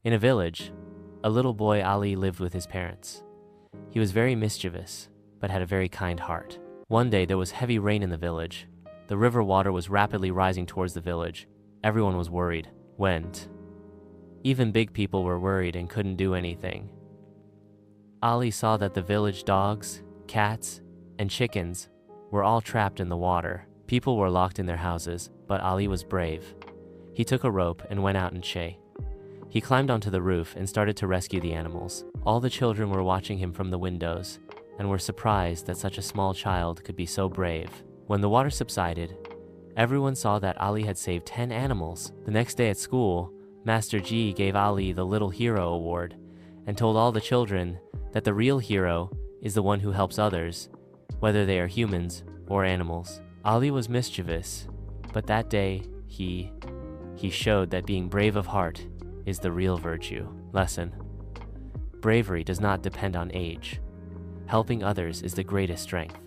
In a village, a little boy Ali lived with his parents. He was very mischievous, but had a very kind heart. One day there was heavy rain in the village. The river water was rapidly rising towards the village. Everyone was worried. Even big people were worried and couldn't do anything. Ali saw that the village dogs, cats, and chickens were all trapped in the water. People were locked in their houses, but Ali was brave. He took a rope and went out in Che. He climbed onto the roof and started to rescue the animals. All the children were watching him from the windows and were surprised that such a small child could be so brave. When the water subsided, everyone saw that Ali had saved 10 animals. The next day at school, Master G gave Ali the Little Hero Award and told all the children that the real hero is the one who helps others, whether they are humans or animals. Ali was mischievous, but that day he showed that being brave of heart is the real virtue. Lesson: bravery does not depend on age. Helping others is the greatest strength.